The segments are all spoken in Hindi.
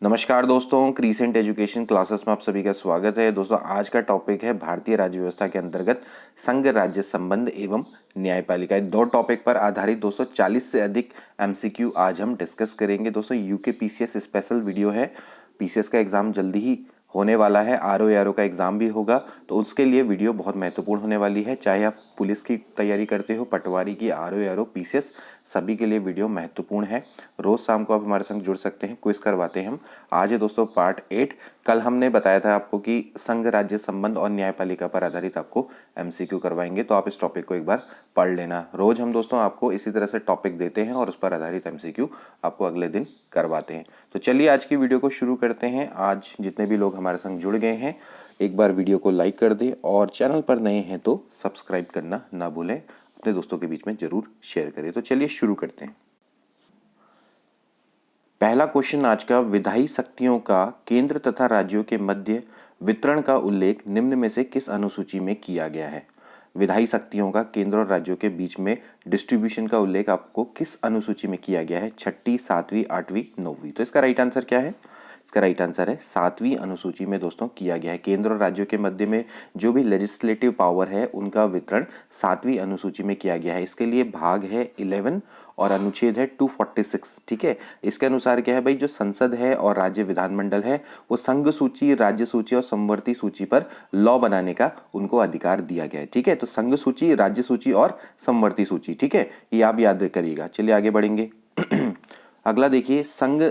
नमस्कार दोस्तों, क्रीसेंट एजुकेशन क्लासेस में आप सभी का स्वागत है। दोस्तों आज का टॉपिक है भारतीय राज्य व्यवस्था के अंतर्गत संघ राज्य संबंध एवं न्यायपालिका। दो टॉपिक पर आधारित दोस्तों 40 से अधिक एमसीक्यू आज हम डिस्कस करेंगे। दोस्तों यूके पीसीएस स्पेशल वीडियो है। पीसीएस का एग्जाम जल्दी ही होने वाला है, आरओ का एग्जाम भी होगा, तो उसके लिए वीडियो बहुत महत्वपूर्ण होने वाली है। चाहे आप पुलिस की तैयारी करते हो, पटवारी की, आरओ पीसीएस, सभी के लिए वीडियो महत्वपूर्ण है। रोज शाम को आप हमारे संग जुड़ सकते हैं, क्विज करवाते हैं हम। आज है दोस्तों पार्ट 8। कल हमने बताया था आपको कि संघ राज्य संबंध और न्यायपालिका पर आधारित आपको एमसीक्यू करवाएंगे, तो आप इस टॉपिक को एक बार पढ़ लेना। रोज हम दोस्तों आपको इसी तरह से टॉपिक देते हैं और उस पर आधारित एमसीक्यू आपको अगले दिन करवाते हैं। तो चलिए आज की वीडियो को शुरू करते हैं। आज जितने भी लोग हमारे संग जुड़ गए हैं, एक बार वीडियो को लाइक कर दें और चैनल पर नए हैं तो सब्सक्राइब करना ना भूलें। अपने दोस्तों के बीच में जरूर शेयर करें। तो चलिए शुरू करते हैं। पहला क्वेश्चन आज का, विधायी शक्तियों का केंद्र तथा राज्यों के मध्य वितरण का उल्लेख निम्न में से किस अनुसूची में किया गया है? विधायी शक्तियों का केंद्र और राज्यों के बीच में डिस्ट्रीब्यूशन का उल्लेख आपको किस अनुसूची में किया गया है? 6ठी, 7वीं, 8वीं, 9वीं। तो इसका राइट आंसर क्या है? इसका राइट आंसर है 7वीं अनुसूची में दोस्तों किया गया है। केंद्र और राज्यों के मध्य में जो भी लेजिस्लेटिव पावर है उनका वितरण 7वीं अनुसूची में किया गया है। इसके लिए भाग है 11 और अनुच्छेद है 246। ठीक है, इसके अनुसार क्या है भाई, जो संसद है और राज्य विधानमंडल है वो संघ सूची, राज्य सूची और समवर्ती सूची पर लॉ बनाने का उनको अधिकार दिया गया है। ठीक है, तो संघ सूची, राज्य सूची और समवर्ती सूची। ठीक है, ये आप याद करिएगा। चलिए आगे बढ़ेंगे। अगला देखिए, संघ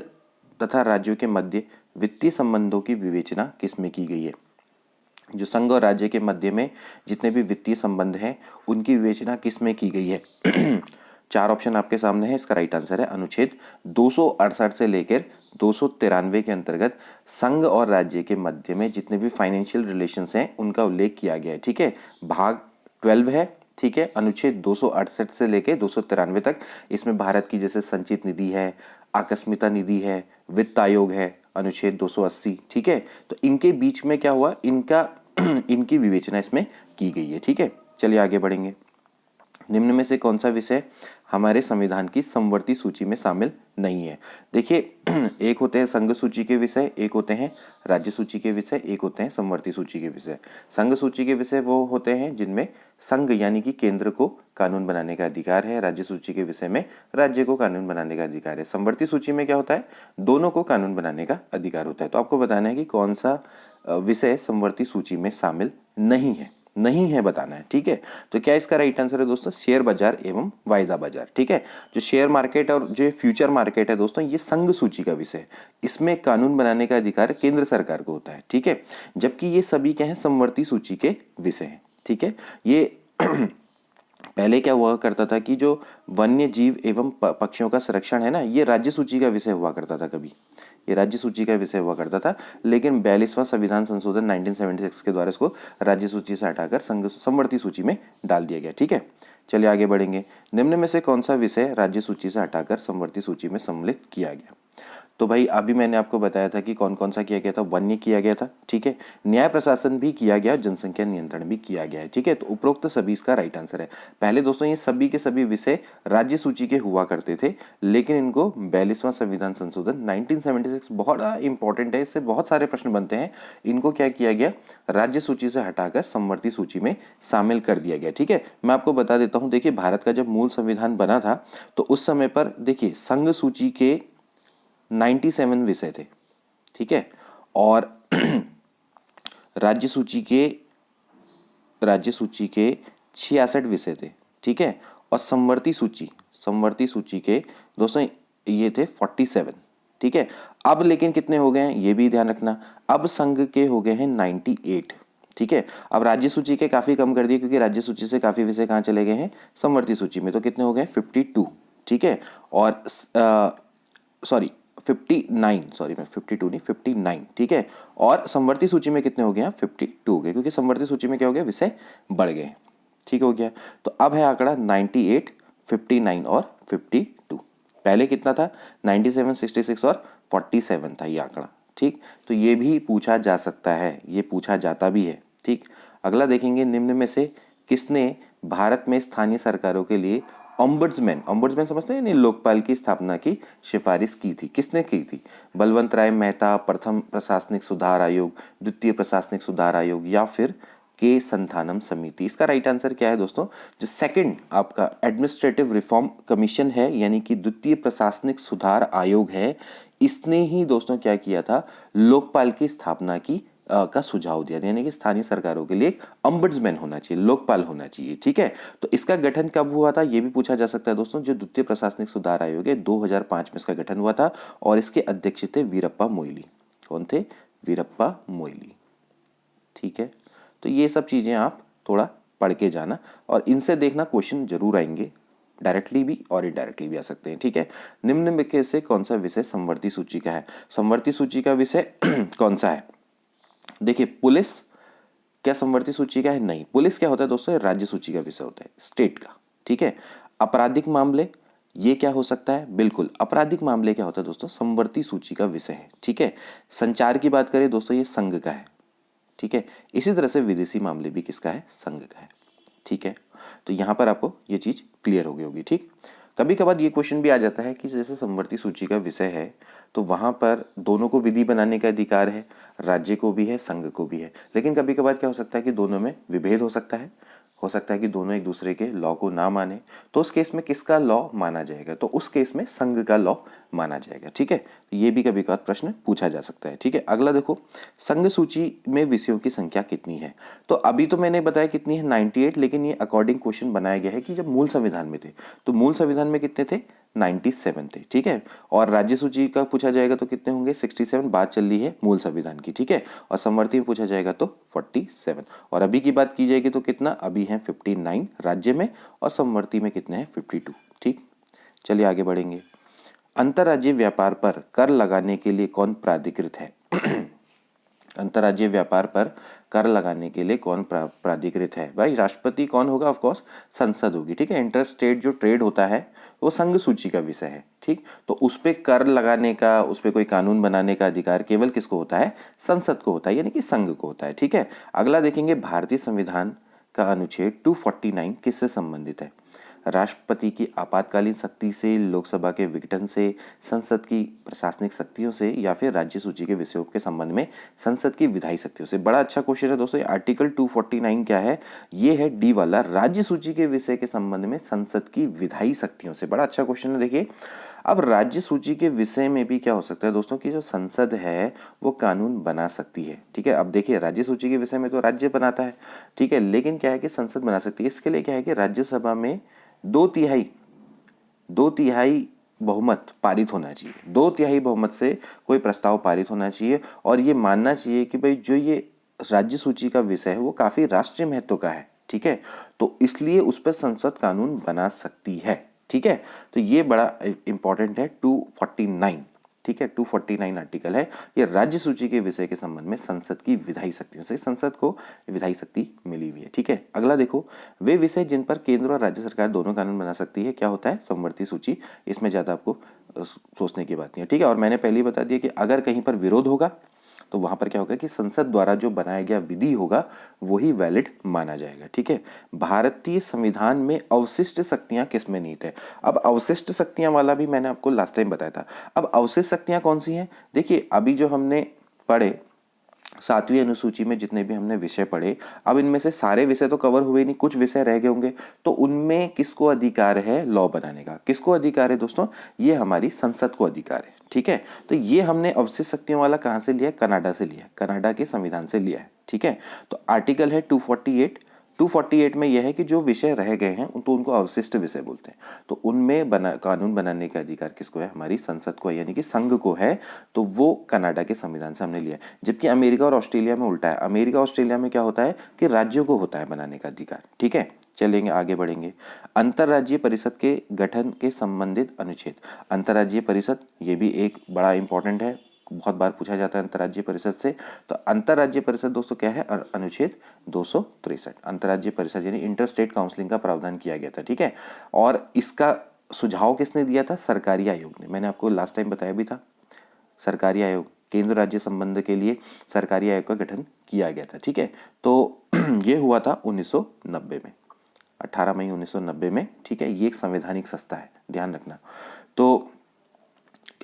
तथा राज्यों के मध्य वित्तीय संबंधों की विवेचना किसमें की गई है? जो संघ और राज्य के मध्य में जितने भी वित्तीय संबंध हैं उनकी विवेचना किसमें की गई है? 4 ऑप्शन आपके सामने है। इसका राइट आंसर है अनुच्छेद 268 से लेकर 293 के अंतर्गत संघ और राज्य के मध्य में जितने भी फाइनेंशियल रिलेशंस हैं उनका उल्लेख किया गया है। ठीक है, भाग 12 है। ठीक है, अनुच्छेद 268 से लेकर 293 तक। इसमें भारत की जैसे संचित निधि है, आकस्मिकता निधि है, वित्त आयोग है, अनुच्छेद 280। ठीक है, तो इनके बीच में क्या हुआ, इनका इनकी विवेचना इसमें की गई है। ठीक है, चलिए आगे बढ़ेंगे। निम्न में से कौन सा विषय हमारे संविधान की समवर्ती सूची में शामिल नहीं है? देखिए, एक होते हैं संघ सूची के विषय, एक होते हैं राज्य सूची के विषय, एक होते हैं समवर्ती सूची के विषय। संघ सूची के विषय वो होते हैं जिनमें संघ यानी कि केंद्र को कानून बनाने का अधिकार है। राज्य सूची के विषय में राज्य को कानून बनाने का अधिकार है। समवर्ती सूची में क्या होता है, दोनों को कानून बनाने का अधिकार होता है। तो आपको बताना है कि कौन सा विषय समवर्ती सूची में शामिल नहीं है बताना है। ठीक है, तो क्या इसका राइट आंसर है दोस्तों? शेयर बाजार एवं वायदा बाजार। ठीक है, जो शेयर मार्केट और जो फ्यूचर मार्केट है दोस्तों, ये संघ सूची का विषय है। इसमें कानून बनाने का अधिकार केंद्र सरकार को होता है। ठीक है, जबकि ये सभी क्या है, समवर्ती सूची के विषय हैं। ठीक है, ये पहले क्या हुआ करता था कि जो वन्य जीव एवं पक्षियों का संरक्षण है ना, ये राज्य सूची का विषय हुआ करता था। कभी ये राज्य सूची का विषय हुआ करता था, लेकिन 42वां संविधान संशोधन 1976 के द्वारा इसको राज्य सूची से हटाकर समवर्ती सूची में डाल दिया गया। ठीक है, चलिए आगे बढ़ेंगे। निम्न में से कौन सा विषय राज्य सूची से हटाकर समवर्ती सूची में सम्मिलित किया गया? तो भाई अभी मैंने आपको बताया था कि कौन कौन सा किया गया था। वन्य किया गया था, ठीक है, न्याय प्रशासन भी किया गया, जनसंख्या नियंत्रण भी किया गया है। ठीक है, तो उपरोक्त सभी इसका राइट आंसर है। पहले दोस्तों ये सभी के सभी विषय राज्य सूची के हुआ करते थे, लेकिन इनको 42वां संविधान संशोधन 1976 बहुत इंपॉर्टेंट है, इससे बहुत सारे प्रश्न बनते हैं। इनको क्या किया गया, राज्य सूची से हटाकर समवर्ती सूची में शामिल कर दिया गया। ठीक है, मैं आपको बता देता हूं। देखिए, भारत का जब मूल संविधान बना था तो उस समय पर देखिए संघ सूची के 97 विषय थे। ठीक है, और राज्य सूची के 66 विषय थे। ठीक है, और समवर्ती सूची के दोस्तों ये थे 47। ठीक है, अब लेकिन कितने हो गए हैं ये भी ध्यान रखना, अब संघ के हो गए हैं 98। ठीक है, अब राज्य सूची के काफी कम कर दिए, क्योंकि राज्य सूची से काफी विषय कहां चले गए हैं, समवर्ती सूची में। तो कितने हो गए, 52। ठीक है, और सॉरी 59। ठीक है, और समवर्ती सूची में कितने हो गए, 52 हो गए, क्योंकि समवर्ती सूची में क्या हो गया, विषय बढ़ गए। ठीक हो गया, तो अब है आंकड़ा 98, 59 और 52। पहले कितना था, 97, 66 और 47 था ये आंकड़ा। ठीक, तो ये भी पूछा जा सकता है, ये पूछा जाता भी है। ठीक, अगला देखेंगे, निम्न में से किसने भारत में स्थानीय सरकारों के लिए ओम्बुड्समैन, ओम्बुड्समैन समझते हैं, यानी लोकपाल की स्थापना की सिफारिश की थी। किसने की थी? बलवंत राय मेहता, प्रथम प्रशासनिक सुधार आयोग, द्वितीय प्रशासनिक सुधार आयोग, या फिर के संथानम समिति। इसका राइट आंसर क्या है दोस्तों? जो सेकंड आपका एडमिनिस्ट्रेटिव रिफॉर्म कमीशन है, यानी कि द्वितीय प्रशासनिक सुधार आयोग है, इसने ही दोस्तों क्या किया था? लोकपाल की स्थापना की का सुझाव दिया, यानी कि स्थानीय सरकारों के लिए एक ombudsman होना चाहिए, लोकपाल होना चाहिए। ठीक है, तो इसका गठन कब हुआ था ये भी पूछा जा सकता है दोस्तों। जो द्वितीय प्रशासनिक सुधार आयोग है 2005 में इसका गठन हुआ था और इसके अध्यक्ष थे वीरप्पा मोइली। कौन थे? वीरप्पा मोइली। ठीक है, तो ये सब चीजें आप थोड़ा पढ़ के जाना और इनसे देखना क्वेश्चन जरूर आएंगे, डायरेक्टली भी और इनडायरेक्टली भी आ सकते हैं। ठीक है, निम्न में से कौन सा विषय समवर्ती सूची का है? समवर्ती सूची का विषय कौन सा है? देखिए, पुलिस क्या समवर्ती सूची का है? नहीं। पुलिस क्या होता है दोस्तों? राज्य सूची का विषय होता है, स्टेट का। ठीक है, आपराधिक मामले ये क्या हो सकता है? बिल्कुल, आपराधिक मामले क्या होता है दोस्तों? समवर्ती सूची का विषय है। ठीक है, संचार की बात करें दोस्तों, ये संघ का है। ठीक है, इसी तरह से विदेशी मामले भी किसका है? संघ का है। ठीक है, तो यहां पर आपको ये चीज क्लियर हो गई होगी। ठीक, कभी कभार ये क्वेश्चन भी आ जाता है कि जैसे समवर्ती सूची का विषय है तो वहां पर दोनों को विधि बनाने का अधिकार है, राज्य को भी है, संघ को भी है, लेकिन कभी कभार क्या हो सकता है कि दोनों में विभेद हो सकता है कि दोनों एक दूसरे के लॉ को ना माने, तो उस केस में किसका लॉ माना जाएगा? तो उस केस में संघ का लॉ माना जाएगा। ठीक है, तो ये भी कभी कभार प्रश्न पूछा जा सकता है। ठीक है, अगला देखो, संघ सूची में विषयों की संख्या कितनी है? तो अभी तो मैंने बताया कितनी है, 98, लेकिन ये अकॉर्डिंग क्वेश्चन बनाया गया है कि जब मूल संविधान में थे तो मूल संविधान में कितने थे? 97 थे। ठीक है, और राज्य सूची का पूछा जाएगा तो कितने होंगे? 67, बात चल रही है मूल संविधान की। ठीक है, और समवर्ती में पूछा जाएगा तो 47, और अभी की बात की जाएगी तो कितना? अभी है 59 राज्य में, और समवर्ती में कितने हैं? 52। ठीक, चलिए आगे बढ़ेंगे। अंतर्राज्यीय व्यापार पर कर लगाने के लिए कौन प्राधिकृत है? अंतर्राज्यीय व्यापार पर कर लगाने के लिए कौन प्राधिकृत है? भाई राष्ट्रपति कौन होगा? ऑफ कोर्स संसद होगी। ठीक है, इंटर स्टेट जो ट्रेड होता है वो संघ सूची का विषय है। ठीक, तो उस पे कर लगाने का, उस पे कोई कानून बनाने का अधिकार केवल किसको होता है? संसद को होता है, यानी कि संघ को होता है। ठीक है, अगला देखेंगे, भारतीय संविधान का अनुच्छेद 249 किससे संबंधित है? राष्ट्रपति की आपातकालीन शक्ति से, लोकसभा के विघटन से, संसद की प्रशासनिक शक्तियों से, या फिर राज्य सूची के विषयों के संबंध में संसद की विधायी शक्तियों से? बड़ा अच्छा क्वेश्चन है दोस्तों। आर्टिकल 249 क्या है? ये है डी वाला, राज्य सूची के विषय के संबंध में संसद की विधायी शक्तियों से। बड़ा अच्छा क्वेश्चन है। देखिए, अब राज्य सूची के विषय में भी क्या हो सकता है दोस्तों कि जो संसद है वो कानून बना सकती है। ठीक है, अब देखिए, राज्य सूची के विषय में तो राज्य बनाता है। ठीक है, लेकिन क्या है कि संसद बना सकती है। इसके लिए क्या है कि राज्यसभा में दो तिहाई बहुमत पारित होना चाहिए। 2/3 बहुमत से कोई प्रस्ताव पारित होना चाहिए, और ये मानना चाहिए कि भाई जो ये राज्य सूची का विषय है वो काफी राष्ट्रीय महत्व का है। ठीक है, तो इसलिए उस पर संसद कानून बना सकती है। ठीक है, तो ये बड़ा इंपॉर्टेंट है 249। ठीक है, 249 आर्टिकल है, ये राज्य सूची के विषय के संबंध में संसद की विधायी शक्तियों से संसद को विधायी शक्ति मिली हुई है। ठीक है, अगला देखो, वे विषय जिन पर केंद्र और राज्य सरकार दोनों कानून बना सकती है क्या होता है? समवर्ती सूची। इसमें ज्यादा आपको सोचने की बात नहीं है। ठीक है, और मैंने पहले ही बता दिया कि अगर कहीं पर विरोध होगा तो वहां पर क्या होगा कि संसद द्वारा जो बनाया गया विधि होगा वही वैलिड माना जाएगा। ठीक है, भारतीय संविधान में अवशिष्ट शक्तियां किस में निहित है? अब अवशिष्ट शक्तियां वाला भी मैंने आपको लास्ट टाइम बताया था। अब अवशिष्ट शक्तियां कौन सी हैं? देखिए, अभी जो हमने पढ़े 7वीं अनुसूची में जितने भी हमने विषय पढ़े, अब इनमें से सारे विषय तो कवर हुए नहीं, कुछ विषय रह गए होंगे, तो उनमें किसको अधिकार है लॉ बनाने का? किसको अधिकार है दोस्तों? ये हमारी संसद को अधिकार है। ठीक है, तो ये हमने अवशिष्ट शक्तियों वाला कहां से लिया? कनाडा से लिया, कनाडा के संविधान से लिया है। ठीक है, तो आर्टिकल है 248 में यह है कि जो विषय रह गए हैं तो उनको अवशिष्ट विषय बोलते हैं। तो उनमें कानून बनाने का अधिकार किसको है? हमारी संसद को है, यानी कि संघ को है। तो वो कनाडा के संविधान से हमने लिया, जबकि अमेरिका और ऑस्ट्रेलिया में उल्टा है। अमेरिका ऑस्ट्रेलिया में क्या होता है कि राज्यों को होता है बनाने का अधिकार। ठीक है, चलेंगे आगे बढ़ेंगे। अंतर्राज्यीय परिषद के गठन के संबंधित अनुच्छेद। अंतर्राज्यीय परिषद ये भी एक बड़ा इंपॉर्टेंट है, बहुत बार पूछा जाता है अंतर्राज्यीय परिषद से। तो अंतर्राज्यीय परिषद दोस्तों क्या है? अनुच्छेद 263। अंतर्राज्यीय परिषद यानी इंटर स्टेट काउंसिलिंग का प्रावधान किया गया था। ठीक है, और इसका सुझाव किसने दिया था? सरकारी आयोग ने। मैंने आपको लास्ट टाइम बताया भी था, सरकारी आयोग, केंद्र राज्य संबंध के लिए सरकारी आयोग का गठन किया गया था। ठीक है, तो ये हुआ था 1990 में। 18 मई 1990 में, ठीक है। ये एक संवैधानिक संस्था है, ध्यान रखना। तो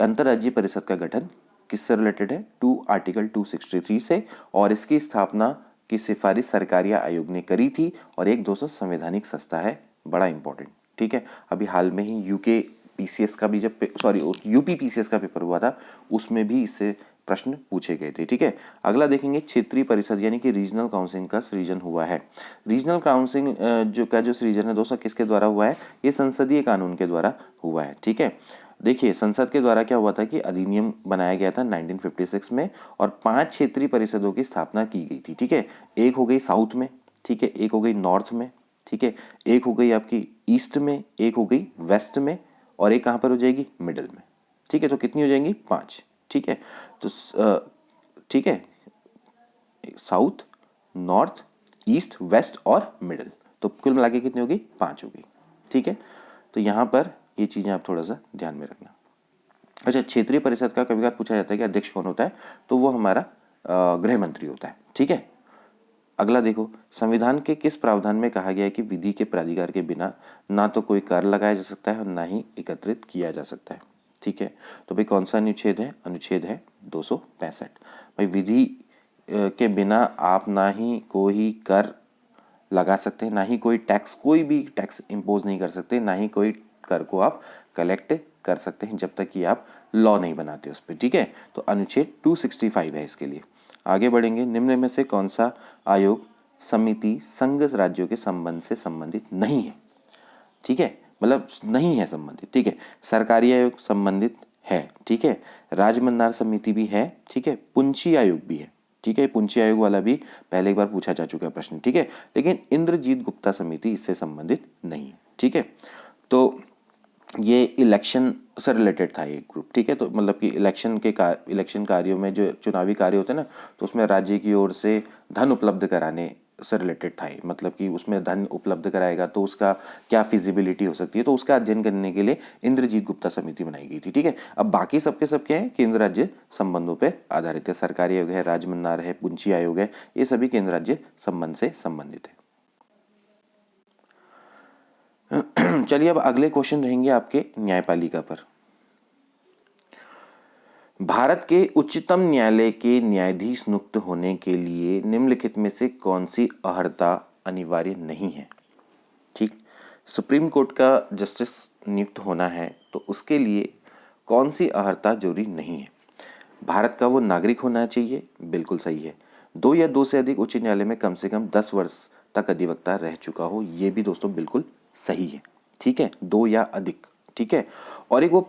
अंतर्राज्यीय परिषद का गठन किससे रिलेटेड है? आर्टिकल 263 से, और इसकी स्थापना की सिफारिश सरकारी आयोग ने करी थी, और एक दोस्तों संवैधानिक संस्था है, बड़ा इंपॉर्टेंट, ठीक है। अभी हाल में ही यूके पीसीएस का भी यूपी पीसीएस का पेपर हुआ था, उसमें भी इससे प्रश्न पूछे गए थे, ठीक है। अगला देखेंगे, क्षेत्रीय परिषद यानी कि रीजनल काउंसिल का सृजन हुआ है। रीजनल काउंसिल जो सृजन है दोस्तों किसके द्वारा हुआ है? ये संसदीय कानून के द्वारा हुआ है, ठीक है। देखिए, संसद के द्वारा क्या हुआ था कि अधिनियम बनाया गया था 1956 में, और 5 क्षेत्रीय परिषदों की स्थापना की गई थी, ठीक है। एक हो गई साउथ में, ठीक है, एक हो गई नॉर्थ में, ठीक है, एक हो गई आपकी ईस्ट में, एक हो गई वेस्ट में, और एक कहाँ पर हो जाएगी? मिडल में, ठीक है। तो कितनी हो जाएंगी? 5, ठीक है। तो ठीक है, साउथ, नॉर्थ, ईस्ट, वेस्ट और मिडल, तो कुल मिला के कितनी होगी? 5 होगी, ठीक है। तो यहाँ पर ये चीज़ें आप थोड़ा सा ध्यान में रखना। अच्छा, क्षेत्रीय परिषद का कभी कभार पूछा जाता है कि अध्यक्ष कौन होता है, तो वो हमारा गृह मंत्री होता है, ठीक है। अगला देखो, संविधान के किस प्रावधान में कहा गया है कि विधि के प्राधिकार के बिना ना तो कोई कर लगाया जा सकता है और ना ही एकत्रित किया जा सकता है, ठीक है। तो भाई कौन सा अनुच्छेद है? अनुच्छेद है 265। भाई विधि के बिना आप ना ही कोई कर लगा सकते हैं, ना ही कोई टैक्स, कोई भी टैक्स इम्पोज नहीं कर सकते, ना ही कोई कर को आप कलेक्ट कर सकते हैं जब तक कि आप लॉ नहीं बनाते उस पर, ठीक है। तो अनुच्छेद 265 है इसके लिए। आगे बढ़ेंगे, निम्न में से कौन सा आयोग समिति संघ राज्यों के संबंध से संबंधित नहीं है? ठीक है, मतलब नहीं है संबंधित, ठीक है। सरकारी आयोग संबंधित है, ठीक है। राजमन्दार समिति भी है, ठीक है। पुंछी आयोग भी है, ठीक है। पुंछी आयोग वाला भी पहले एक बार पूछा जा चुका है प्रश्न, ठीक है। लेकिन इंद्रजीत गुप्ता समिति इससे संबंधित नहीं है, ठीक है। तो ये इलेक्शन से रिलेटेड था ये ग्रुप, ठीक है। तो मतलब कि इलेक्शन कार्यों में जो चुनावी कार्य होते हैं ना, तो उसमें राज्य की ओर से धन उपलब्ध कराने से रिलेटेड था ये, मतलब कि उसमें धन उपलब्ध कराएगा तो उसका क्या फिजिबिलिटी हो सकती है, तो उसका अध्ययन करने के लिए इंद्रजीत गुप्ता समिति बनाई गई थी, ठीक है। अब बाकी सबके सब क्या है? केंद्र राज्य संबंधों पे आधारित है। सरकारी आयोग है, राजमन्नार है, पुंछी आयोग है, ये सभी केंद्र राज्य संबंध से संबंधित है। चलिए, अब अगले क्वेश्चन रहेंगे आपके न्यायपालिका पर। भारत के उच्चतम न्यायालय के न्यायाधीश नियुक्त होने के लिए निम्नलिखित में से कौन सी अर्हता अनिवार्य नहीं है? ठीक, सुप्रीम कोर्ट का जस्टिस नियुक्त होना है तो उसके लिए कौन सी अर्हता जरूरी नहीं है? भारत का वो नागरिक होना चाहिए, बिल्कुल सही है। 2 या 2 से अधिक उच्च न्यायालय में कम से कम 10 वर्ष तक अधिवक्ता रह चुका हो, ये भी दोस्तों बिल्कुल सही है, ठीक है। 2 या अधिक, ठीक है। और एक वो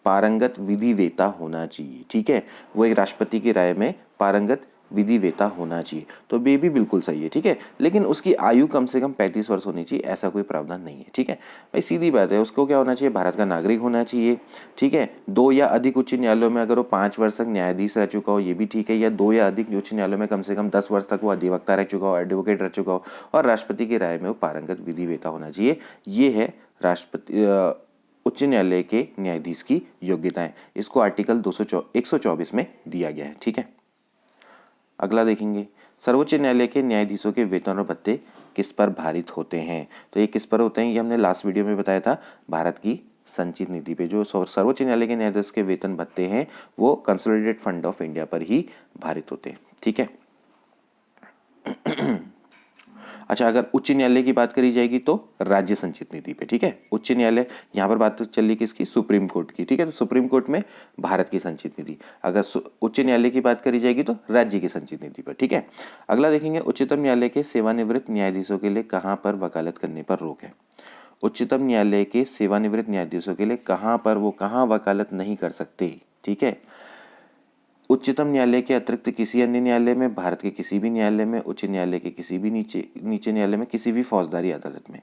पारंगत विधिवेता होना चाहिए, ठीक है। वो एक राष्ट्रपति की राय में पारंगत विधिवेता होना चाहिए, तो ये भी बिल्कुल सही है, ठीक है। लेकिन उसकी आयु कम से कम 35 वर्ष होनी चाहिए, ऐसा कोई प्रावधान नहीं है, ठीक है। भाई सीधी बात है, उसको क्या होना चाहिए? भारत का नागरिक होना चाहिए, ठीक है। 2 या अधिक उच्च न्यायालयों में अगर वो 5 वर्ष तक न्यायाधीश रह चुका हो, ये भी ठीक है। या 2 या अधिक उच्च न्यायालयों में कम से कम 10 वर्ष तक वो अधिवक्ता रह चुका हो, एडवोकेट रह चुका हो, और राष्ट्रपति की राय में वो पारंगत विधिवेता होना चाहिए। ये है राष्ट्रपति उच्च न्यायालय के न्यायाधीश की योग्यताएं। इसको आर्टिकल 124 में दिया गया है, ठीक है। अगला देखेंगे, सर्वोच्च न्यायालय के न्यायाधीशों के वेतन और भत्ते किस पर भारित होते हैं? तो ये किस पर होते हैं? ये हमने लास्ट वीडियो में बताया था, भारत की संचित नीति पे। जो सर्वोच्च न्यायालय के न्यायाधीश के वेतन भत्ते हैं वो कंसोलिडेटेड फंड ऑफ इंडिया पर ही भारित होते हैं, ठीक है। अच्छा, अगर उच्च न्यायालय की बात करी जाएगी तो राज्य संचित नीति पे, ठीक है। उच्च न्यायालय, यहाँ पर बात चल रही किसकी? सुप्रीम कोर्ट की, ठीक है। तो सुप्रीम कोर्ट में भारत की संचित नीति, अगर उच्च न्यायालय की बात करी जाएगी तो राज्य की संचित नीति पर, ठीक है। अगला देखेंगे, उच्चतम न्यायालय के सेवानिवृत्त न्यायाधीशों के लिए कहाँ पर वकालत करने पर रोक है? उच्चतम न्यायालय के सेवानिवृत्त न्यायाधीशों के लिए कहाँ पर वो कहाँ वकालत नहीं कर सकते, ठीक है। उच्चतम न्यायालय के अतिरिक्त किसी अन्य न्यायालय में, भारत के किसी भी न्यायालय में, उच्च न्यायालय के किसी भी नीचे न्यायालय में, किसी भी फौजदारी अदालत में।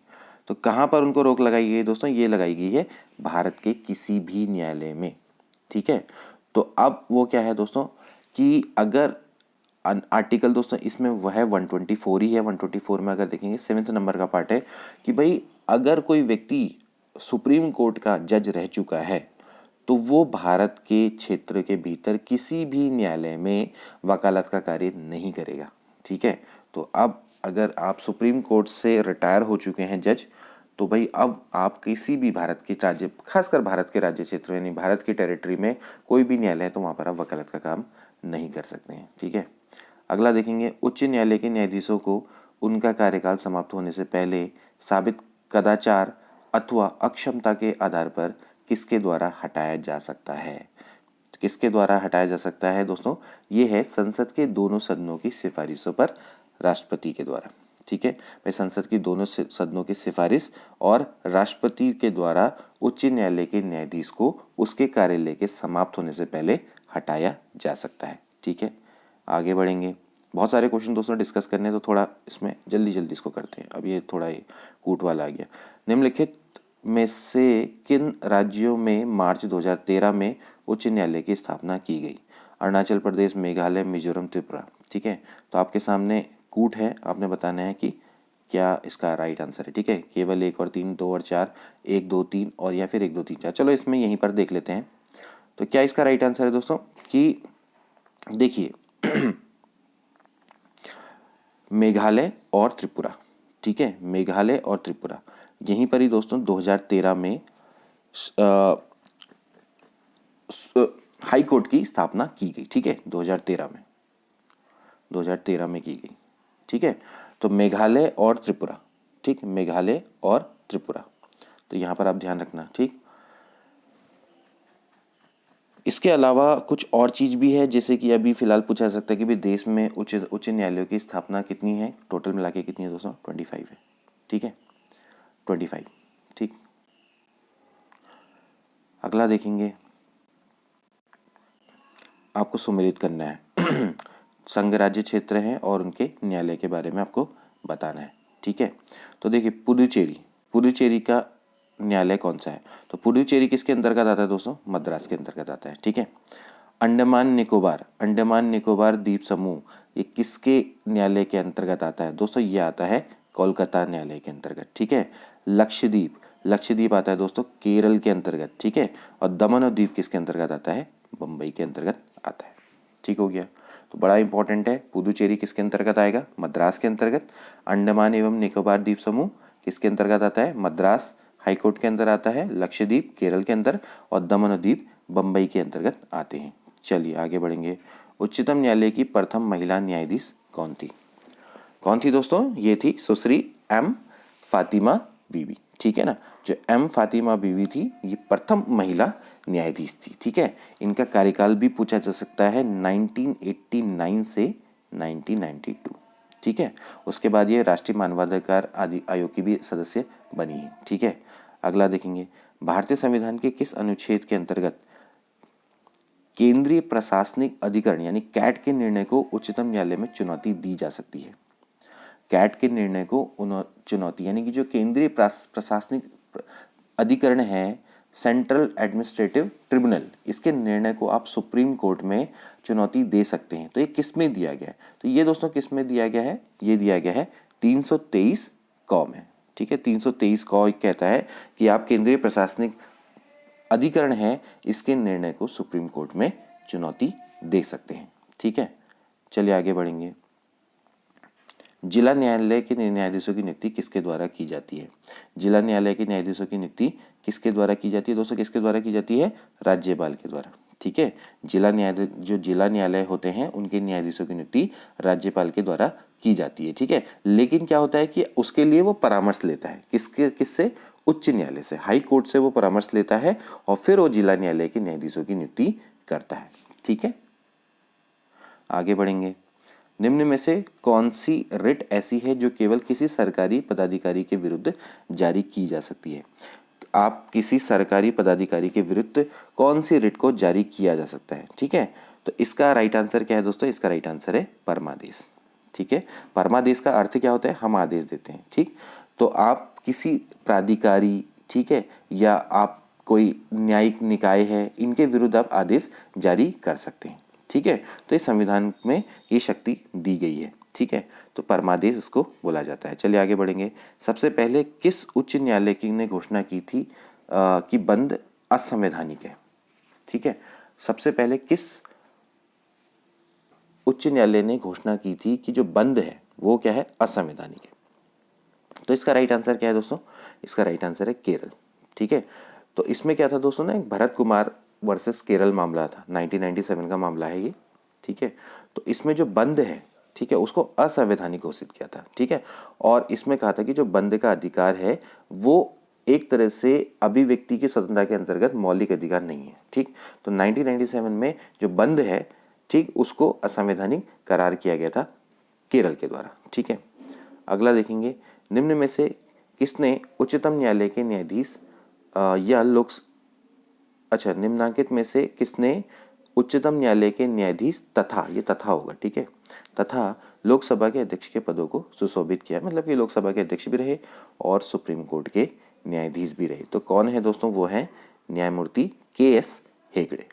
तो कहाँ पर उनको रोक लगाई गई है दोस्तों? ये लगाई गई है भारत के किसी भी न्यायालय में, ठीक है। तो अब वो क्या है दोस्तों कि अगर आर्टिकल दोस्तों इसमें वह है 124 ही है। 124 में अगर देखेंगे 7वें नंबर का पार्ट है कि भाई अगर कोई व्यक्ति सुप्रीम कोर्ट का जज रह चुका है तो वो भारत के क्षेत्र के भीतर किसी भी न्यायालय में वकालत का कार्य नहीं करेगा, ठीक है। तो अब अगर आप सुप्रीम कोर्ट से रिटायर हो चुके हैं जज, तो भाई अब आप किसी भी भारत के राज्य, खासकर भारत के राज्य क्षेत्र में, यानी भारत की टेरिटरी में कोई भी न्यायालय है तो वहाँ पर आप वकालत का काम नहीं कर सकते हैं। ठीक है, अगला देखेंगे, उच्च न्यायालय के न्यायाधीशों को उनका कार्यकाल समाप्त होने से पहले साबित कदाचार अथवा अक्षमता के आधार पर किसके द्वारा हटाया जा सकता है? किसके द्वारा हटाया जा सकता है दोस्तों? ये है संसद के दोनों सदनों की सिफारिशों पर राष्ट्रपति के द्वारा। ठीक है भाई, संसद की दोनों सदनों की सिफारिश और राष्ट्रपति के द्वारा उच्च न्यायालय के न्यायाधीश को उसके कार्यालय के समाप्त होने से पहले हटाया जा सकता है। ठीक है, आगे बढ़ेंगे। बहुत सारे क्वेश्चन दोस्तों डिस्कस करने हैं, तो थोड़ा इसमें जल्दी जल्दी इसको करते हैं। अब ये थोड़ा ये कूट वाला आ गया। निम्नलिखित में से किन राज्यों में मार्च 2013 में उच्च न्यायालय की स्थापना की गई? अरुणाचल प्रदेश, मेघालय, मिजोरम, त्रिपुरा। ठीक है, तो आपके सामने कूट है, आपने बताना है कि क्या इसका राइट आंसर है। ठीक है, केवल 1 और 3, 2 और 4, 1 2 3 और या फिर 1 2 3 4। चलो इसमें यहीं पर देख लेते हैं। तो क्या इसका राइट आंसर है दोस्तों कि देखिए मेघालय और त्रिपुरा। ठीक है, मेघालय और त्रिपुरा यहीं पर ही दोस्तों 2013 में हाई कोर्ट की स्थापना की गई। ठीक है, 2013 में की गई। ठीक है, तो मेघालय और त्रिपुरा। ठीक, मेघालय और त्रिपुरा, तो यहां पर आप ध्यान रखना। ठीक, इसके अलावा कुछ और चीज़ भी है, जैसे कि अभी फिलहाल पूछा जा सकता है कि भी देश में उच्च न्यायालयों की स्थापना कितनी है, टोटल मिला के कितनी है दोस्तों? 25 है। ठीक है, 25। ठीक, अगला देखेंगे, आपको सम्मिलित करना है संघ राज्य क्षेत्र हैं और उनके न्यायालय के बारे में आपको बताना है। ठीक है, तो देखिए पुडुचेरी का न्यायालय कौन सा है? तो पुडुचेरी किसके अंतर्गत आता है दोस्तों? मद्रास के अंतर्गत आता है। ठीक है, अंडमान निकोबार द्वीप समूह, ये किसके न्यायालय के अंतर्गत आता है दोस्तों? ये आता है कोलकाता न्यायालय के अंतर्गत। ठीक है, लक्षद्वीप आता है दोस्तों केरल के अंतर्गत। ठीक है, और दमन और दीव किसके अंतर्गत आता है? बम्बई के अंतर्गत आता है। ठीक हो गया, तो बड़ा इंपॉर्टेंट है। पुदुचेरी किसके अंतर्गत आएगा? मद्रास के अंतर्गत। अंडमान एवं निकोबार द्वीप समूह किसके अंतर्गत आता है? मद्रास हाईकोर्ट के अंदर आता है। लक्षद्वीप केरल के अंदर और दमन और दीव बम्बई के अंतर्गत आते हैं। चलिए आगे बढ़ेंगे। उच्चतम न्यायालय की प्रथम महिला न्यायाधीश कौन थी? कौन थी दोस्तों? ये थी सुश्री एम फातिमा बीबी। ठीक है ना, जो एम फातिमा बीबी थी ये प्रथम महिला न्यायाधीश थी। ठीक है, इनका कार्यकाल भी पूछा जा सकता है 1989 से 1992। ठीक है, उसके बाद ये राष्ट्रीय मानवाधिकार आयोग की भी सदस्य बनी है। ठीक है, अगला देखेंगे, भारतीय संविधान के किस अनुच्छेद के अंतर्गत केंद्रीय प्रशासनिक अधिकरण यानी कैट के निर्णय को उच्चतम न्यायालय में चुनौती दी जा सकती है? कैट के निर्णय को चुनौती यानी कि जो केंद्रीय प्रशासनिक अधिकरण है, सेंट्रल एडमिनिस्ट्रेटिव ट्रिब्यूनल, इसके निर्णय को आप सुप्रीम कोर्ट में चुनौती दे सकते हैं। तो ये किस में दिया गया है? तो ये दोस्तों किस में दिया गया है? ये दिया गया है 323 क में। ठीक है, 323 क कहता है कि आप केंद्रीय प्रशासनिक अधिकरण है, इसके निर्णय को सुप्रीम कोर्ट में चुनौती दे सकते हैं। ठीक है, चलिए आगे बढ़ेंगे। जिला न्यायालय के न्यायाधीशों की नियुक्ति किसके द्वारा की जाती है? जिला न्यायालय के न्यायाधीशों की नियुक्ति किसके द्वारा की जाती है दोस्तों? किसके द्वारा की जाती है? राज्यपाल के द्वारा। ठीक है, जो जिला न्यायालय होते हैं उनके न्यायाधीशों की नियुक्ति राज्यपाल के द्वारा की जाती है। ठीक है, लेकिन क्या होता है कि उसके लिए वो परामर्श लेता है, किससे? उच्च न्यायालय से, हाई कोर्ट से वो परामर्श लेता है और फिर वो जिला न्यायालय के न्यायाधीशों की नियुक्ति करता है। ठीक है, आगे बढ़ेंगे। निम्न में से कौन सी रिट ऐसी है जो केवल किसी सरकारी पदाधिकारी के विरुद्ध जारी की जा सकती है? आप किसी सरकारी पदाधिकारी के विरुद्ध कौन सी रिट को जारी किया जा सकता है? ठीक है, तो इसका राइट आंसर क्या है दोस्तों? इसका राइट आंसर है परमादेश। ठीक है, परमादेश का अर्थ क्या होता है? हम आदेश देते हैं। ठीक, तो आप किसी प्राधिकारी, ठीक है, या आप कोई न्यायिक निकाय है, इनके विरुद्ध आप आदेश जारी कर सकते हैं। ठीक है, तो इस संविधान में ये शक्ति दी गई है। ठीक है, तो परमादेश इसको बोला जाता है। चलिए आगे बढ़ेंगे। सबसे पहले किस उच्च न्यायालय की ने घोषणा की थी कि बंद असंवैधानिक है? ठीक है, सबसे पहले किस उच्च न्यायालय ने घोषणा की थी कि जो बंद है वो क्या है, असंवैधानिक है। तो इसका राइट आंसर क्या है दोस्तों, इसका राइट आंसर है केरल। ठीक है, तो इसमें क्या था दोस्तों ना, एक भरत कुमार वर्सेस केरल मामला था, 1997 का मामला है ये। ठीक है, तो इसमें जो बंद है, ठीक है, उसको असंवैधानिक घोषित किया था। ठीक है, और इसमें कहा था कि जो बंद का अधिकार है वो एक तरह से अभिव्यक्ति की स्वतंत्रता के अंतर्गत मौलिक अधिकार नहीं है। ठीक, तो 1997 में जो बंद है, ठीक, उसको असंवैधानिक करार किया गया था केरल के द्वारा। ठीक है, अगला देखेंगे, निम्न में से किसने उच्चतम न्यायालय के न्यायाधीश या लोक अच्छा निम्नांकित में से किसने उच्चतम न्यायालय के न्यायाधीश तथा, ये तथा होगा, ठीक है, तथा लोकसभा के अध्यक्ष के पदों को सुशोभित किया, मतलब कि लोकसभा के अध्यक्ष भी रहे और सुप्रीम कोर्ट के न्यायाधीश भी रहे। तो कौन है दोस्तों, वो है न्यायमूर्ति के.एस. हेगड़े।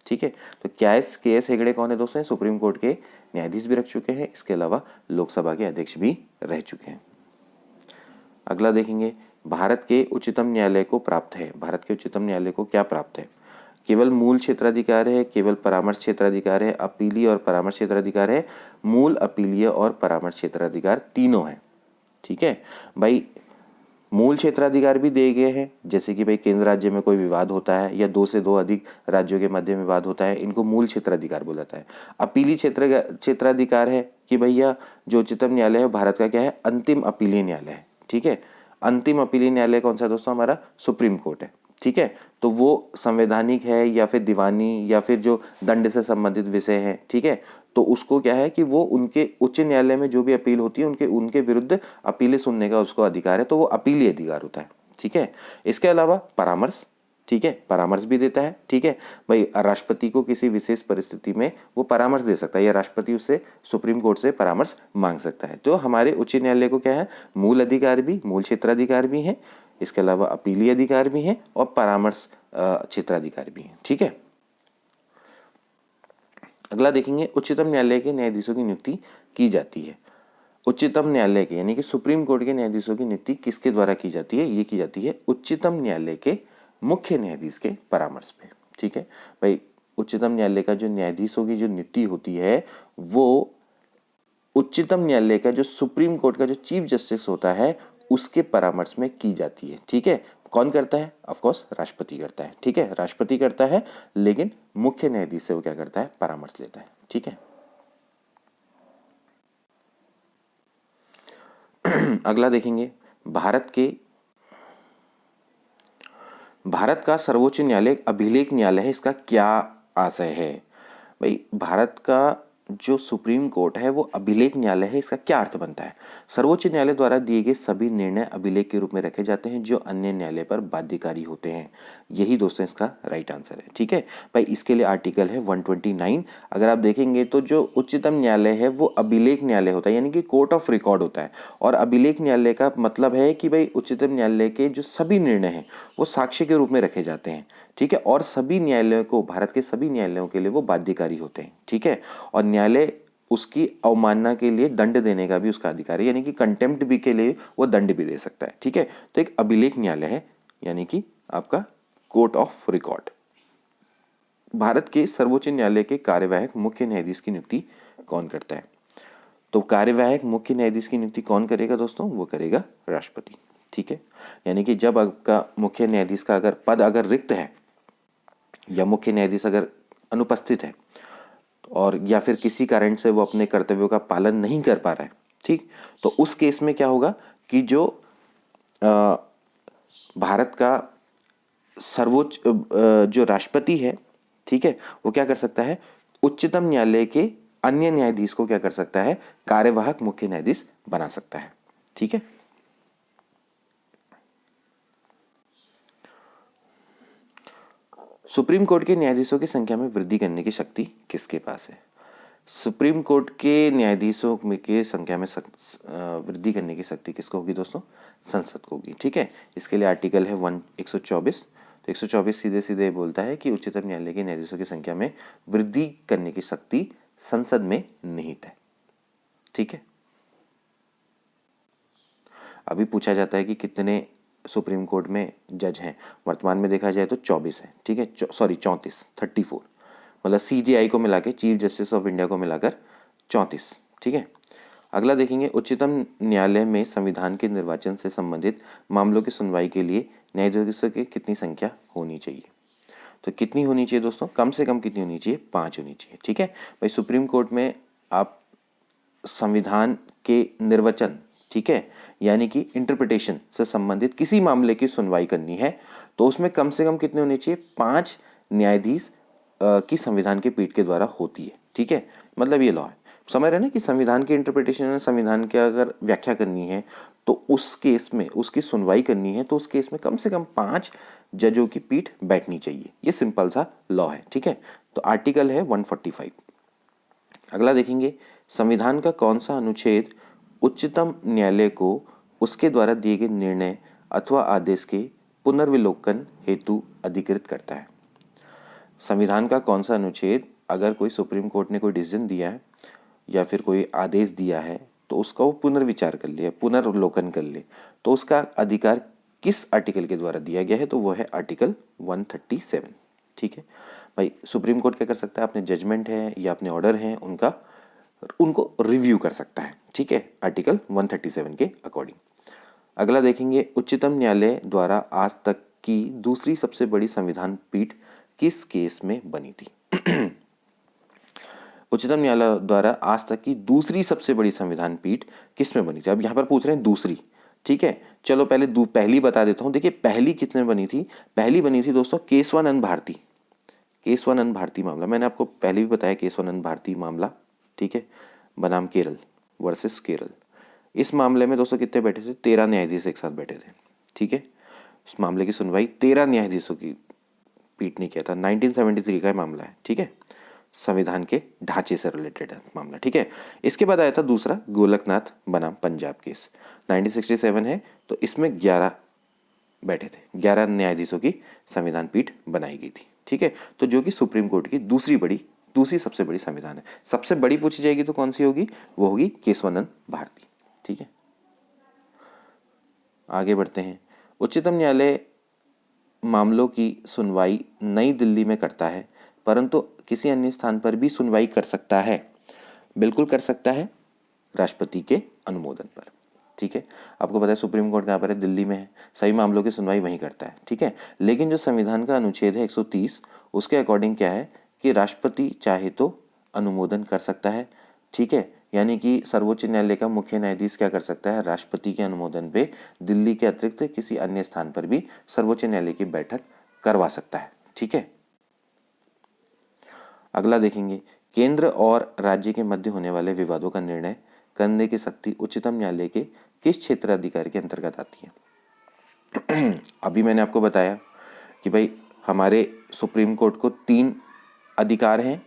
ठीक है, तो के.एस. हेगड़े कौन है दोस्तों, सुप्रीम कोर्ट के न्यायाधीश भी रख चुके हैं, इसके अलावा लोकसभा के अध्यक्ष भी रह चुके हैं। अगला देखेंगे, भारत के उच्चतम न्यायालय को प्राप्त है, भारत के उच्चतम न्यायालय को क्या प्राप्त है, केवल मूल क्षेत्राधिकार है, केवल परामर्श क्षेत्राधिकार है, अपीलीय और परामर्श क्षेत्राधिकार है, मूल, अपीलीय और परामर्श क्षेत्राधिकार तीनों है। ठीक है भाई, मूल क्षेत्राधिकार भी दिए गए हैं, जैसे कि भाई केंद्र राज्य में कोई विवाद होता है या 2 से 2 अधिक राज्यों के मध्य में विवाद होता है, इनको मूल क्षेत्राधिकार बोला जाता है। अपीली क्षेत्राधिकार है कि भैया जो उच्चतम न्यायालय है भारत का क्या है, अंतिम अपीलीय न्यायालय है। ठीक है, अंतिम अपीलीय न्यायालय कौन सा दोस्तों, हमारा सुप्रीम कोर्ट है। ठीक है, तो वो संवैधानिक है या फिर दीवानी या फिर जो दंड से संबंधित विषय है, ठीक है, तो उसको क्या है कि वो उनके उच्च न्यायालय में जो भी अपील होती है उनके उनके विरुद्ध अपीलें सुनने का उसको अधिकार है, तो वो अपीलीय अधिकार होता है। ठीक है, इसके अलावा परामर्श, ठीक है, परामर्श भी देता है। ठीक है भाई, राष्ट्रपति को किसी विशेष परिस्थिति में वो परामर्श दे सकता है या राष्ट्रपति उससे सुप्रीम कोर्ट से परामर्श मांग सकता है। तो हमारे उच्च न्यायालय को क्या है, मूल अधिकार भी, मूल क्षेत्राधिकार भी है, इसके अलावा अपीलीय अधिकार भी है और परामर्श क्षेत्राधिकार भी है। ठीक है, अगला देखेंगे, उच्चतम न्यायालय के न्यायाधीशों की नियुक्ति की जाती है। उच्चतम न्यायालय के यानी कि सुप्रीम कोर्ट के न्यायाधीशों की नियुक्ति किसके द्वारा की जाती है, ये की जाती है उच्चतम न्यायालय के मुख्य न्यायाधीश के परामर्श पे। ठीक है भाई, उच्चतम न्यायालय का जो न्यायाधीशों की जो नियुक्ति होती है वो उच्चतम न्यायालय का जो सुप्रीम कोर्ट का जो चीफ जस्टिस होता है उसके परामर्श में की जाती है। ठीक है, कौन करता है, ऑफ कोर्स राष्ट्रपति करता है। ठीक है, राष्ट्रपति करता है, लेकिन मुख्य न्यायाधीश से वो क्या करता है, परामर्श लेता है। ठीक है, अगला देखेंगे, भारत का सर्वोच्च न्यायालय अभिलेख न्यायालय है, इसका क्या आशय है। भाई, भारत का जो सुप्रीम कोर्ट है वो अभिलेख न्यायालय है, इसका क्या अर्थ बनता है, सर्वोच्च न्यायालय द्वारा दिए गए सभी निर्णय अभिलेख के रूप में रखे जाते हैं जो अन्य न्यायालय पर बाध्यकारी होते हैं। यही दोस्तों इसका राइट आंसर है। ठीक है भाई, इसके लिए आर्टिकल है 129। अगर आप देखेंगे तो जो उच्चतम न्यायालय है वो अभिलेख न्यायालय होता है, यानी कि कोर्ट ऑफ रिकॉर्ड होता है। और अभिलेख न्यायालय का मतलब है कि भाई उच्चतम न्यायालय के जो सभी निर्णय हैं वो साक्ष्य के रूप में रखे जाते हैं। ठीक है, और सभी न्यायालयों को, भारत के सभी न्यायालयों के लिए वो बाध्यकारी होते हैं। ठीक है, और न्यायालय उसकी अवमानना के लिए दंड देने का भी उसका अधिकार है, यानी कि कंटेम्प्ट भी के लिए वो दंड भी दे सकता है। ठीक है, तो एक अभिलेख न्यायालय है, यानी कि आपका कोर्ट ऑफ रिकॉर्ड। भारत के सर्वोच्च न्यायालय के कार्यवाहक मुख्य न्यायाधीश की नियुक्ति कौन करता है, तो कार्यवाहक मुख्य न्यायाधीश की नियुक्ति कौन करेगा दोस्तों, वो करेगा राष्ट्रपति। ठीक है, यानी कि जब आपका मुख्य न्यायाधीश का अगर पद अगर रिक्त है या मुख्य न्यायाधीश अगर अनुपस्थित है और या फिर किसी कारण से वो अपने कर्तव्यों का पालन नहीं कर पा रहा है, ठीक, तो उस केस में क्या होगा कि जो भारत का सर्वोच्च जो राष्ट्रपति है, ठीक है, वो क्या कर सकता है, उच्चतम न्यायालय के अन्य न्यायाधीश को क्या कर सकता है, कार्यवाहक मुख्य न्यायाधीश बना सकता है। ठीक है, सुप्रीम कोर्ट के न्यायाधीशों की संख्या में वृद्धि करने की शक्ति किसके पास है, सुप्रीम कोर्ट के न्यायाधीशों के संख्या में वृद्धि करने की शक्ति किसको होगी दोस्तों, संसद को होगी। ठीक है, इसके लिए आर्टिकल है 124। तो 124 सीधे सीधे बोलता है कि उच्चतम न्यायालय के न्यायाधीशों की संख्या में वृद्धि करने की शक्ति संसद में निहित है। ठीक है, अभी पूछा जाता है कि कितने सुप्रीम कोर्ट में जज हैं, वर्तमान में देखा जाए तो 24 है। ठीक है, सॉरी 34 मतलब CJI को मिला के, चीफ जस्टिस ऑफ इंडिया को मिलाकर 34। ठीक है, अगला देखेंगे, उच्चतम न्यायालय में संविधान के निर्वाचन से संबंधित मामलों की सुनवाई के लिए न्यायाधीशों की कितनी संख्या होनी चाहिए। तो कितनी होनी चाहिए दोस्तों, कम से कम कितनी होनी चाहिए, 5 होनी चाहिए। ठीक है भाई, सुप्रीम कोर्ट में आप संविधान के निर्वचन, ठीक है, यानी कि इंटरप्रिटेशन से संबंधित किसी मामले की सुनवाई करनी है तो उसमें कम से कम कितने होने चाहिए, 5 न्यायाधीश की संविधान के पीठ के द्वारा होती है। ठीक है, मतलब ये लॉ है, समझ रहे हैं ना कि संविधान की इंटरप्रिटेशन, संविधान की अगर व्याख्या करनी है तो उस केस में उसकी सुनवाई करनी है तो उस केस में कम से कम 5 जजों की पीठ बैठनी चाहिए। ये सिंपल सा लॉ है। ठीक है, तो आर्टिकल है 145। अगला देखेंगे, संविधान का कौन सा अनुच्छेद उच्चतम न्यायालय को उसके द्वारा दिए गए निर्णय अथवा आदेश के पुनर्विलोकन हेतु अधिकृत करता है। संविधान का कौन सा अनुच्छेद, अगर कोई सुप्रीम कोर्ट ने कोई डिसीजन दिया है या फिर कोई आदेश दिया है तो उसका वो पुनर्विचार कर ले, पुनर्विलोकन कर ले, तो उसका अधिकार किस आर्टिकल के द्वारा दिया गया है, तो वो है आर्टिकल 137। ठीक है भाई, सुप्रीम कोर्ट क्या कर सकता है, अपने जजमेंट है या अपने ऑर्डर हैं उनको रिव्यू कर सकता है। ठीक है, आर्टिकल 137 के अकॉर्डिंग। अगला देखेंगे, उच्चतम न्यायालय द्वारा आज तक की दूसरी सबसे बड़ी संविधान पीठ किस केस में बनी थी। उच्चतम न्यायालय द्वारा आज तक की दूसरी सबसे बड़ी संविधान पीठ किस में बनी थी। अब यहाँ पर पूछ रहे हैं दूसरी। ठीक है, चलो पहले पहली बता देता हूँ। देखिए पहली किसमें बनी थी, पहली बनी थी दोस्तों केशवानंद भारती, केशवानंद भारती मामला, मैंने आपको पहले भी बताया केशवानंद भारती मामला। ठीक है, बनाम केरल वर्सेस केरल। इस मामले में दोस्तों कितने बैठे थे, 13 न्यायाधीश एक साथ बैठे थे। ठीक है, इस मामले की सुनवाई 13 न्यायाधीशों की पीठ ने किया था। 1973 का मामला है। ठीक है, संविधान के ढांचे से रिलेटेड मामला। ठीक है, इसके बाद आया था दूसरा गोलकनाथ बनाम पंजाब केस, 1967 है, तो इसमें 11 बैठे थे, 11 न्यायाधीशों की संविधान पीठ बनाई गई थी। ठीक है, तो जो कि सुप्रीम कोर्ट की दूसरी सबसे बड़ी संविधान है। सबसे बड़ी पूछी जाएगी तो कौन सी होगी, वो होगी केशवानंद भारती। ठीक है, आगे बढ़ते हैं। उच्चतम न्यायालय मामलों की सुनवाई नई दिल्ली में करता है, परंतु किसी अन्य स्थान पर भी सुनवाई कर सकता है, बिल्कुल कर सकता है, राष्ट्रपति के अनुमोदन पर। ठीक है, आपको पता है सुप्रीम कोर्ट कहाँ पर है, दिल्ली में है, सभी मामलों की सुनवाई वहीं करता है। ठीक है, लेकिन जो संविधान का अनुच्छेद है 130, उसके अकॉर्डिंग क्या है कि राष्ट्रपति चाहे तो अनुमोदन कर सकता है। ठीक है, यानी कि सर्वोच्च न्यायालय का मुख्य न्यायाधीश क्या कर सकता है, राष्ट्रपति के अनुमोदन पे दिल्ली के अतिरिक्त किसी अन्य स्थान पर भी सर्वोच्च न्यायालय की बैठक करवा सकता है। ठीक है, अगला देखेंगे, केंद्र और राज्य के मध्य होने वाले विवादों का निर्णय करने की शक्ति उच्चतम न्यायालय के किस क्षेत्राधिकार के अंतर्गत आती है। अभी मैंने आपको बताया कि भाई हमारे सुप्रीम कोर्ट को 3 अधिकार हैं,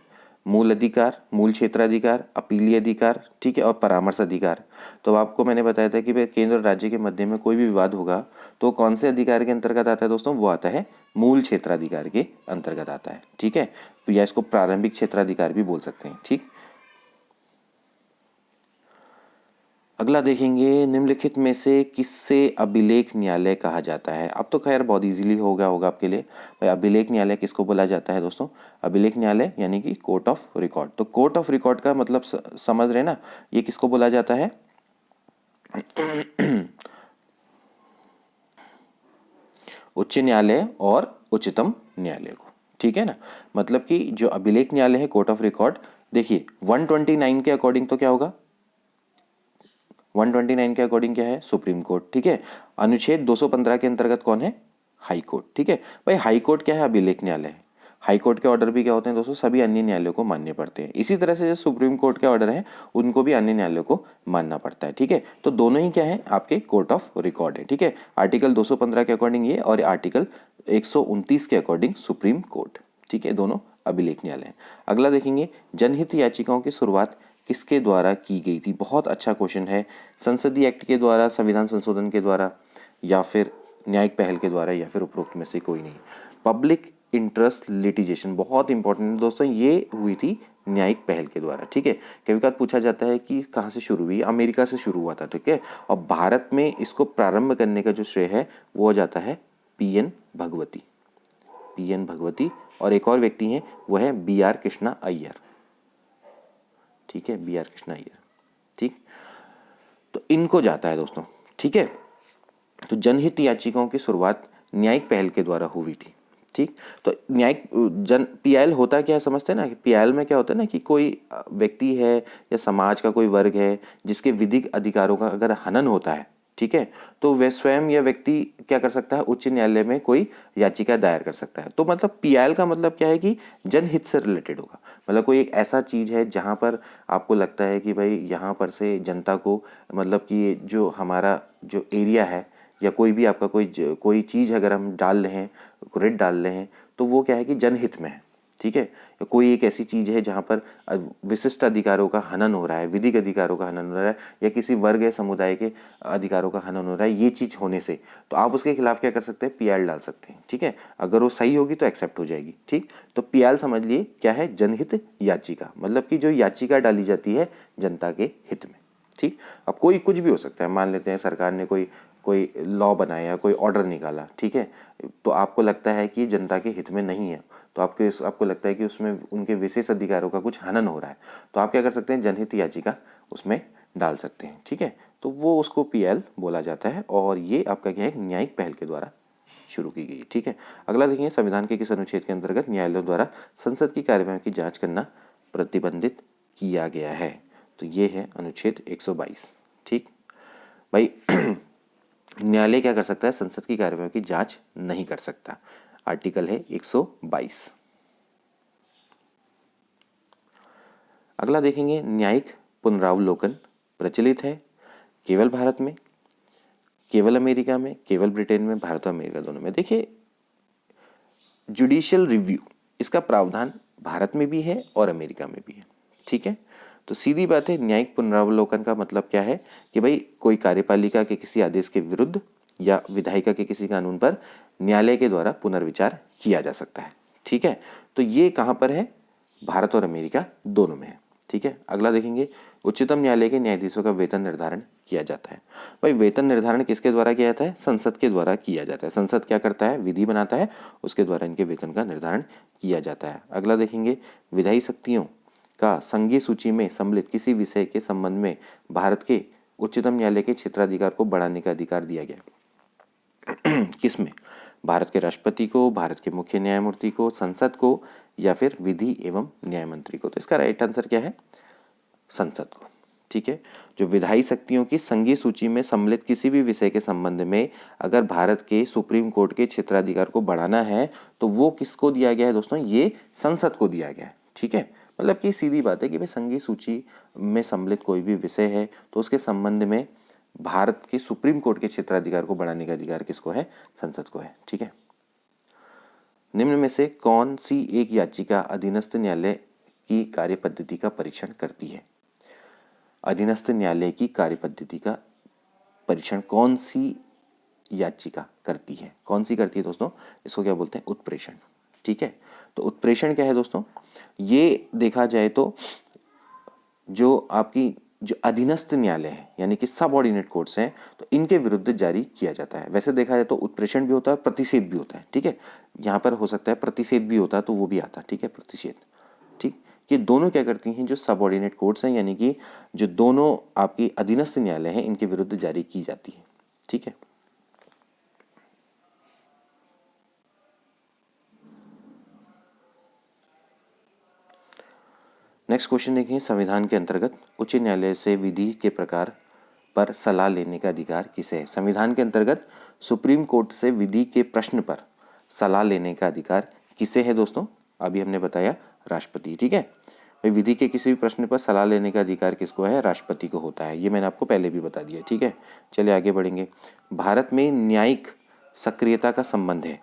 मूल अधिकार, मूल क्षेत्राधिकार, अपीलीय अधिकार, ठीक है, और परामर्श अधिकार। तो आपको मैंने बताया था कि भाई केंद्र और राज्य के मध्य में कोई भी विवाद होगा तो कौन से अधिकार के अंतर्गत आता है दोस्तों, वो आता है मूल क्षेत्राधिकार के अंतर्गत आता है। ठीक है, तो या इसको प्रारंभिक क्षेत्राधिकार भी बोल सकते हैं। ठीक, अगला देखेंगे, निम्नलिखित में से किससे अभिलेख न्यायालय कहा जाता है। अब तो खैर बहुत इजीली होगा आपके लिए। भाई अभिलेख न्यायालय किसको बोला जाता है दोस्तों, अभिलेख न्यायालय यानी कि कोर्ट ऑफ रिकॉर्ड। तो कोर्ट ऑफ रिकॉर्ड का मतलब समझ रहे ना, ये किसको बोला जाता है, उच्च न्यायालय और उच्चतम न्यायालय को। ठीक है ना, मतलब कि जो अभिलेख न्यायालय है, कोर्ट ऑफ रिकॉर्ड, देखिए 129 के अकॉर्डिंग तो क्या होगा, 129 के अकॉर्डिंग क्या है, सुप्रीम कोर्ट। ठीक है, अनुच्छेद 215 के अंतर्गत कौन है, हाई कोर्ट। ठीक है भाई, हाई कोर्ट क्या है, अभिलेख न्यायालय है। हाई कोर्ट के ऑर्डर भी क्या होते हैं दोस्तों, सभी अन्य न्यायालयों को मानने पड़ते हैं। इसी तरह से जो सुप्रीम कोर्ट के ऑर्डर हैं उनको भी अन्य न्यायालयों को मानना पड़ता है। ठीक है, तो दोनों ही क्या है, आपके कोर्ट ऑफ रिकॉर्ड है। ठीक है, आर्टिकल 215 के अकॉर्डिंग ये और आर्टिकल 129 के अकॉर्डिंग सुप्रीम कोर्ट। ठीक है, दोनों अभिलेख न्यायालय है। अगला देखेंगे, जनहित याचिकाओं की शुरुआत किसके द्वारा की गई थी। बहुत अच्छा क्वेश्चन है, संसदीय एक्ट के द्वारा, संविधान संशोधन के द्वारा, या फिर न्यायिक पहल के द्वारा, या फिर उपरोक्त में से कोई नहीं। पब्लिक इंटरेस्ट लिटिगेशन बहुत इंपॉर्टेंट है दोस्तों, ये हुई थी न्यायिक पहल के द्वारा। ठीक है, कभी कभी पूछा जाता है कि कहाँ से शुरू हुई, अमेरिका से शुरू हुआ था। ठीक है, और भारत में इसको प्रारंभ करने का जो श्रेय है वो हो जाता है पीएन भगवती, पीएन भगवती, और एक और व्यक्ति हैं वो है बीआर कृष्णा अय्यर। ठीक है, बीआर कृष्णा अय्यर। ठीक, तो इनको जाता है दोस्तों, ठीक है। तो जनहित याचिकाओं की शुरुआत न्यायिक पहल के द्वारा हुई थी, ठीक। तो न्यायिक पीआईएल होता क्या है समझते हैं ना, कि पीआईएल में क्या होता है ना, कि कोई व्यक्ति है या समाज का कोई वर्ग है जिसके विधिक अधिकारों का अगर हनन होता है, ठीक है, तो वह स्वयं या व्यक्ति क्या कर सकता है, उच्च न्यायालय में कोई याचिका दायर कर सकता है। तो मतलब पीआईएल का मतलब क्या है कि जनहित से रिलेटेड होगा। मतलब कोई एक ऐसा चीज है जहां पर आपको लगता है कि भाई यहाँ पर से जनता को, मतलब कि जो हमारा जो एरिया है या कोई भी आपका कोई चीज़ अगर हम डाल रहे हैं, रेट डाल रहे हैं, तो वो क्या है कि जनहित में है, ठीक है। या कोई एक ऐसी चीज़ है जहाँ पर विशिष्ट अधिकारों का हनन हो रहा है, विधिक अधिकारों का हनन हो रहा है, या किसी वर्ग या समुदाय के अधिकारों का हनन हो रहा है, ये चीज़ होने से तो आप उसके खिलाफ क्या कर सकते हैं, पीआईएल डाल सकते हैं, ठीक है। अगर वो सही होगी तो एक्सेप्ट हो जाएगी, ठीक। तो पीआईएल समझ लिए क्या है, जनहित याचिका, मतलब कि जो याचिका डाली जाती है जनता के हित में, ठीक। अब कोई कुछ भी हो सकता है, मान लेते हैं सरकार ने कोई लॉ बनाया, कोई ऑर्डर निकाला, ठीक है, तो आपको लगता है कि जनता के हित में नहीं है, तो आपको लगता है कि उसमें उनके विशेष अधिकारों का कुछ हनन हो रहा है, तो आप क्या कर सकते हैं, जनहित याचिका उसमें डाल सकते हैं, ठीक है। तो वो उसको पीएल बोला जाता है, और ये आपका क्या है, न्यायिक पहल के द्वारा शुरू की गई, ठीक है। अगला देखिए, संविधान के किस अनुच्छेद के अंतर्गत न्यायालयों द्वारा संसद की कार्यवाही की जांच करना प्रतिबंधित किया गया है। तो ये है अनुच्छेद 122, ठीक भाई। न्यायालय क्या कर सकता है, संसद की कार्यवाही की जांच नहीं कर सकता। आर्टिकल है 122। अगला देखेंगे, न्यायिक पुनरावलोकन प्रचलित है केवल भारत में, केवल अमेरिका में, केवल ब्रिटेन में, भारत और अमेरिका दोनों में। देखिए, जुडिशियल रिव्यू इसका प्रावधान भारत में भी है और अमेरिका में भी है, ठीक है। तो सीधी बात है, न्यायिक पुनरावलोकन का मतलब क्या है कि भाई कोई कार्यपालिका के किसी आदेश के विरुद्ध या विधायिका के किसी कानून पर न्यायालय के द्वारा पुनर्विचार किया जा सकता है, ठीक है। तो ये कहाँ पर है, भारत और अमेरिका दोनों में है, ठीक है। अगला देखेंगे, उच्चतम न्यायालय के न्यायाधीशों का वेतन निर्धारण किया जाता है। भाई वेतन निर्धारण किसके द्वारा किया जाता है, संसद के द्वारा किया जाता है। संसद क्या करता है, विधि बनाता है, उसके द्वारा इनके वेतन का निर्धारण किया जाता है। अगला देखेंगे, विधायी शक्तियों का संघीय सूची में सम्मिलित किसी विषय के संबंध में भारत के उच्चतम न्यायालय के क्षेत्राधिकार को बढ़ाने का अधिकार दिया गया। किसमें, भारत के राष्ट्रपति को, भारत के मुख्य न्यायमूर्ति को, संसद को, या फिर विधि एवं न्याय मंत्री को। तो इसका राइट आंसर क्या है, संसद को, ठीक है। जो विधायी शक्तियों की संघीय सूची में सम्मिलित किसी भी विषय के संबंध में अगर भारत के सुप्रीम कोर्ट के क्षेत्राधिकार को बढ़ाना है तो वो किसको दिया गया है दोस्तों, ये संसद को दिया गया है, ठीक है। मतलब कि सीधी बात है कि भाई संघीय सूची में सम्मिलित कोई भी विषय है तो उसके संबंध में भारत के सुप्रीम कोर्ट के क्षेत्राधिकार को बढ़ाने का अधिकार किसको है, संसद को है, ठीक है। निम्न में से कौन सी एक याचिका अधीनस्थ न्यायालय की कार्यपद्धति का परीक्षण करती है। अधीनस्थ न्यायालय की कार्यपद्धति का परीक्षण कौन सी याचिका करती है, कौन सी करती है दोस्तों, इसको क्या बोलते हैं, उत्प्रेषण, ठीक है। तो उत्प्रेषण क्या है दोस्तों, ये देखा जाए तो जो आपकी जो अधीनस्थ न्यायालय है यानी कि सबऑर्डिनेट कोर्ट्स हैं, तो इनके विरुद्ध जारी किया जाता है। वैसे देखा जाए तो उत्प्रेषण भी होता है, प्रतिषेध भी होता है, ठीक है। यहाँ पर हो सकता है प्रतिषेध भी होता है, तो वो भी आता है, ठीक है, प्रतिषेध, ठीक। ये दोनों क्या करती हैं, जो सबऑर्डिनेट कोर्ट्स हैं यानी कि जो दोनों आपकी अधीनस्थ न्यायालय हैं, इनके विरुद्ध जारी की जाती है, ठीक है। नेक्स्ट क्वेश्चन देखिए, संविधान के अंतर्गत उच्च न्यायालय से विधि के प्रकार पर सलाह लेने का अधिकार किसे है। संविधान के अंतर्गत सुप्रीम कोर्ट से विधि के प्रश्न पर सलाह लेने का अधिकार किसे है दोस्तों, अभी हमने बताया राष्ट्रपति, ठीक है। भाई विधि के किसी भी प्रश्न पर सलाह लेने का अधिकार किसको है, राष्ट्रपति को होता है, ये मैंने आपको पहले भी बता दिया, ठीक है। चलिए आगे बढ़ेंगे। भारत में न्यायिक सक्रियता का संबंध है,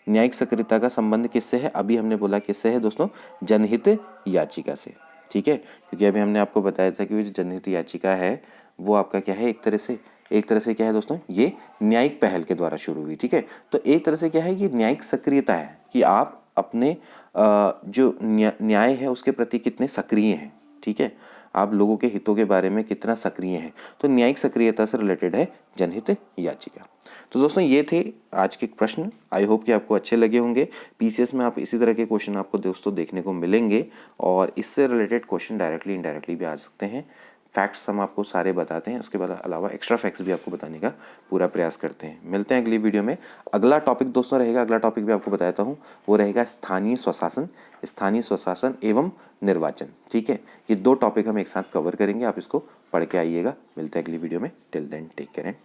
न्यायिक सक्रियता का संबंध किससे है, अभी हमने बोला किससे है दोस्तों, जनहित याचिका से, ठीक है। क्योंकि अभी हमने आपको बताया था कि जो जनहित याचिका है वो आपका क्या है, एक तरह से क्या है दोस्तों, ये न्यायिक पहल के द्वारा शुरू हुई, ठीक है। तो एक तरह से क्या है, ये न्यायिक सक्रियता है कि आप अपने जो न्याय है उसके प्रति कितने सक्रिय हैं, ठीक है, आप लोगों के हितों के बारे में कितना सक्रिय हैं। तो न्यायिक सक्रियता से रिलेटेड है जनहित याचिका। तो दोस्तों ये थे आज के प्रश्न, आई होप कि आपको अच्छे लगे होंगे। पीसीएस में आप इसी तरह के क्वेश्चन आपको दोस्तों देखने को मिलेंगे और इससे रिलेटेड क्वेश्चन डायरेक्टली इनडायरेक्टली भी आ सकते हैं। फैक्ट्स हम आपको सारे बताते हैं, उसके बाद अलावा एक्स्ट्रा फैक्ट्स भी आपको बताने का पूरा प्रयास करते हैं। मिलते हैं अगली वीडियो में। अगला टॉपिक दोस्तों रहेगा, अगला टॉपिक भी आपको बताता हूँ, वो रहेगा स्थानीय स्वशासन एवं निर्वाचन। ठीक है, ये 2 टॉपिक हम एक साथ कवर करेंगे, आप इसको पढ़ के आइएगा। मिलते हैं अगली वीडियो में। Till then take care and